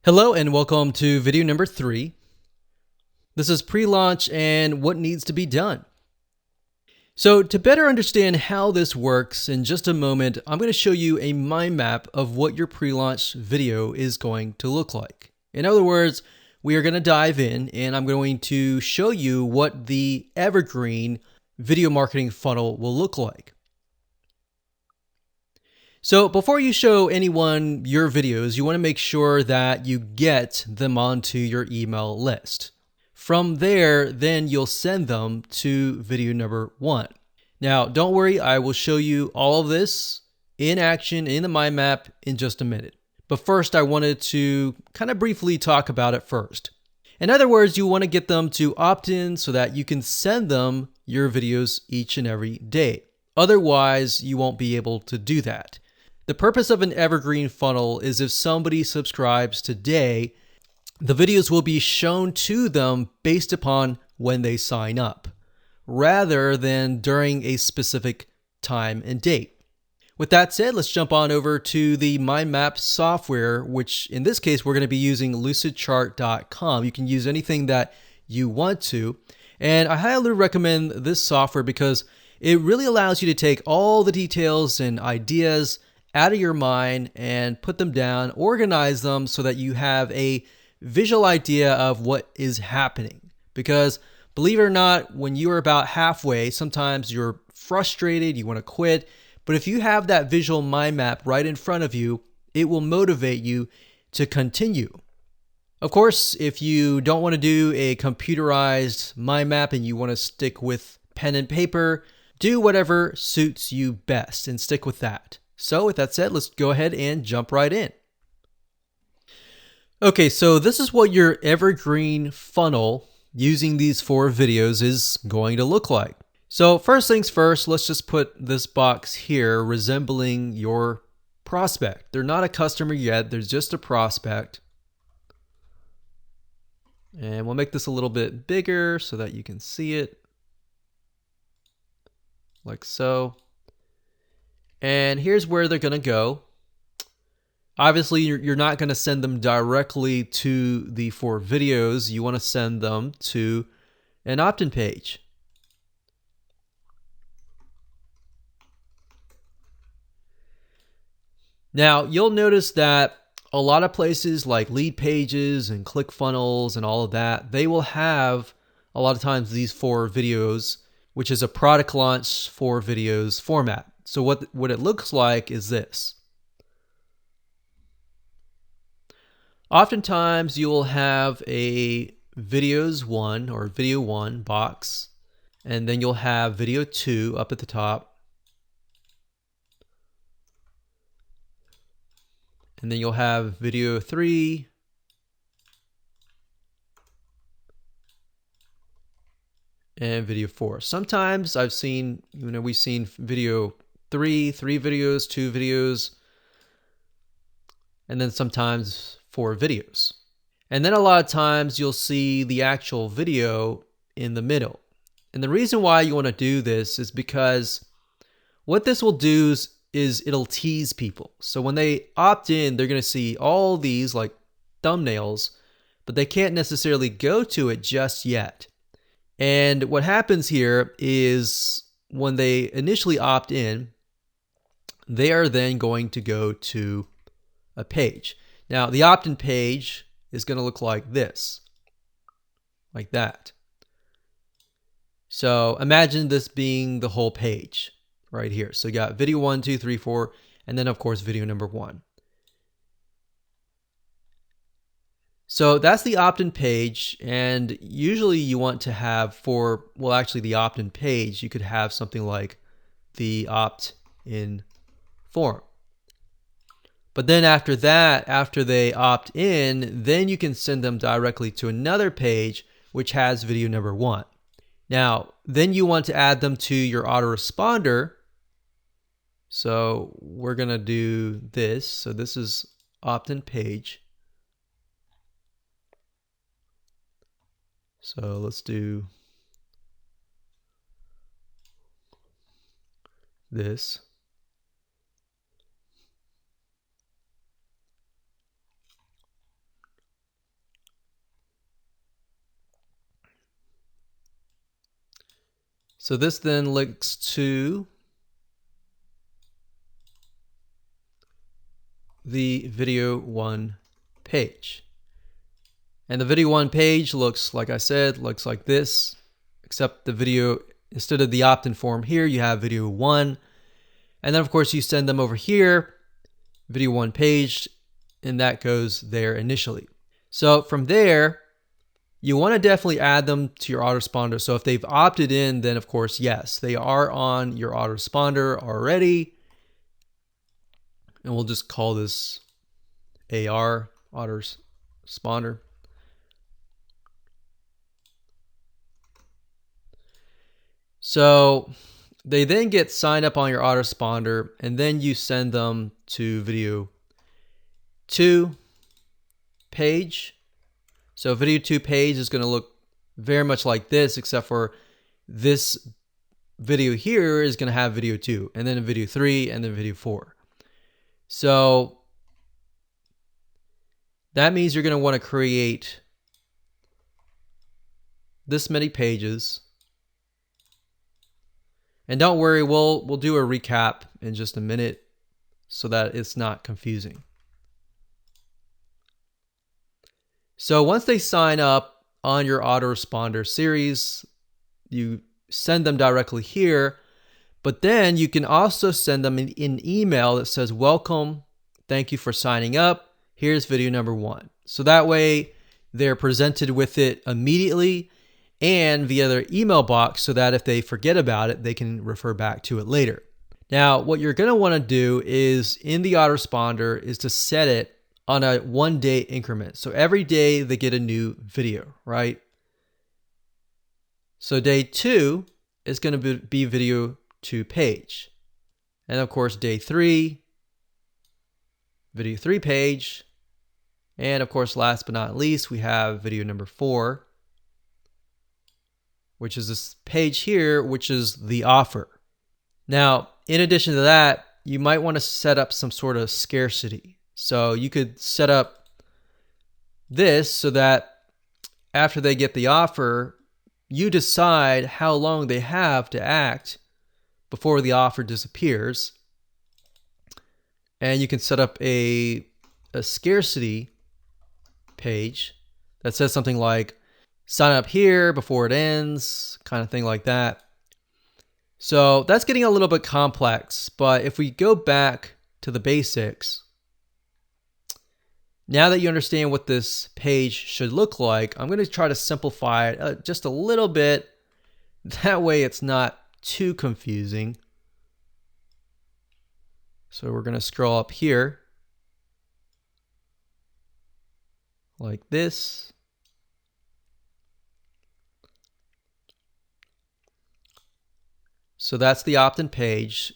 Hello and welcome to video number 3. This is pre-launch and what needs to be done. So to better understand how this works, in just a moment, I'm going to show you a mind map of what your pre-launch video is going to look like. In other words, we are going to dive in and I'm going to show you what the evergreen video marketing funnel will look like. So before you show anyone your videos, you want to make sure that you get them onto your email list. From there, then you'll send them to video number 1. Now, don't worry, I will show you all of this in action in the mind map in just a minute. But first, I wanted to kind of briefly talk about it first. In other words, you want to get them to opt in so that you can send them your videos each and every day. Otherwise, you won't be able to do that. The purpose of an evergreen funnel is if somebody subscribes today, the videos will be shown to them based upon when they sign up, rather than during a specific time and date. With that said, let's jump on over to the mind map software, which in this case, we're going to be using lucidchart.com. You can use anything that you want to. And I highly recommend this software because it really allows you to take all the details and ideas out of your mind and put them down, organize them so that you have a visual idea of what is happening. Because believe it or not, when you're about halfway, sometimes you're frustrated, you want to quit. But if you have that visual mind map right in front of you, it will motivate you to continue. Of course, if you don't want to do a computerized mind map and you want to stick with pen and paper, do whatever suits you best and stick with that. So with that said, let's go ahead and jump right in. Okay, so this is what your evergreen funnel using these 4 videos is going to look like. So first things first, let's just put this box here resembling your prospect. They're not a customer yet, there's just a prospect. And we'll make this a little bit bigger so that you can see it, like so. And here's where they're going to go. Obviously, you're not going to send them directly to the 4 videos. You want to send them to an opt-in page. Now, you'll notice that a lot of places like lead pages and ClickFunnels and all of that, they will have a lot of times these 4 videos, which is a product launch 4 videos format. So what it looks like is this. Oftentimes you'll have a videos 1 or video 1 box, and then you'll have video 2 up at the top. And then you'll have video 3, and video 4. Sometimes I've seen, we've seen video 3 videos, 2 videos, and then sometimes 4 videos. And then a lot of times you'll see the actual video in the middle. And the reason why you want to do this is because what this will do is it'll tease people. So when they opt in, they're going to see all these like thumbnails, but they can't necessarily go to it just yet. And what happens here is when they initially opt in, they are then going to go to a page. Now, the opt-in page is going to look like this, like that. So imagine this being the whole page right here. So you got video 1, 2, 3, 4, and then of course video number 1. So that's the opt-in page, and usually you want to have the opt-in page, you could have something like the opt-in form. But then after that, after they opt in, then you can send them directly to another page which has video number 1. Now, then you want to add them to your autoresponder. So we're going to do this. So this is opt-in page. So let's do this. So this then links to the video 1 page. And the video 1 page looks, like I said, looks like this, except the video, instead of the opt-in form here, you have video 1. And then of course you send them over here, video 1 page, and that goes there initially. So from there, you want to definitely add them to your autoresponder. So if they've opted in, then of course, yes, they are on your autoresponder already. And we'll just call this AR, autoresponder. So they then get signed up on your autoresponder, and then you send them to video 2 page. So video 2 page is going to look very much like this, except for this video here is going to have video 2, and then video 3, and then video 4. So that means you're going to want to create this many pages. And don't worry, we'll do a recap in just a minute so that it's not confusing. So once they sign up on your autoresponder series, you send them directly here, but then you can also send them an email that says, welcome, thank you for signing up, here's video number 1. So that way they're presented with it immediately and via their email box, so that if they forget about it, they can refer back to it later. Now, what you're going to want to do is in the autoresponder is to set it on a 1-day increment. So every day they get a new video, right? So day 2 is going to be video 2 page. And of course, day 3, video 3 page. And of course, last but not least, we have video number 4, which is this page here, which is the offer. Now, in addition to that, you might want to set up some sort of scarcity. So you could set up this so that after they get the offer, you decide how long they have to act before the offer disappears. And you can set up a scarcity page that says something like, sign up here before it ends, kind of thing like that. So that's getting a little bit complex, but if we go back to the basics, now that you understand what this page should look like, I'm going to try to simplify it just a little bit. That way it's not too confusing. So we're going to scroll up here like this. So that's the opt-in page.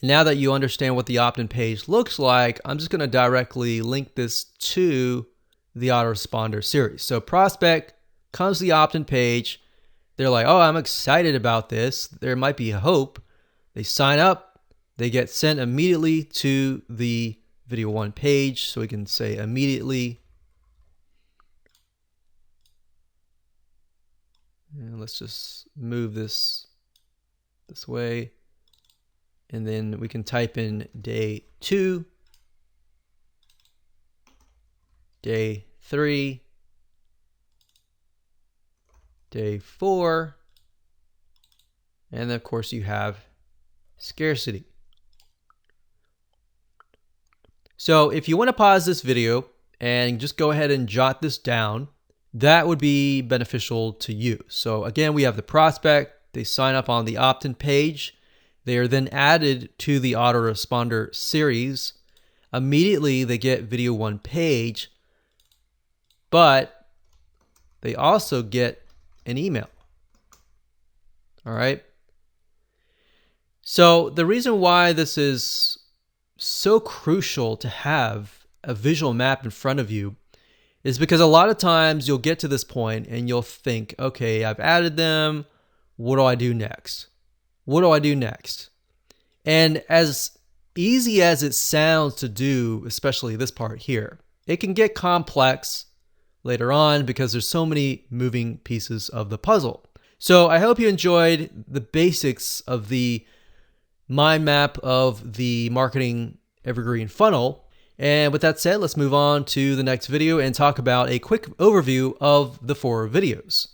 Now that you understand what the opt-in page looks like, I'm just going to directly link this to the autoresponder series. So prospect comes to the opt-in page. They're like, oh, I'm excited about this. There might be a hope. They sign up. They get sent immediately to the video 1 page. So we can say immediately. And let's just move this way. And then we can type in day 2, day 3, day 4, and then of course you have scarcity. So if you want to pause this video and just go ahead and jot this down, that would be beneficial to you. So again, we have the prospect, they sign up on the opt-in page. They are then added to the autoresponder series. Immediately, they get video 1 page, but they also get an email. All right. So the reason why this is so crucial to have a visual map in front of you is because a lot of times you'll get to this point and you'll think, okay, I've added them. What do I do next? What do I do next? And as easy as it sounds to do, especially this part here, it can get complex later on because there's so many moving pieces of the puzzle. So I hope you enjoyed the basics of the mind map of the marketing evergreen funnel. And with that said, let's move on to the next video and talk about a quick overview of the 4 videos.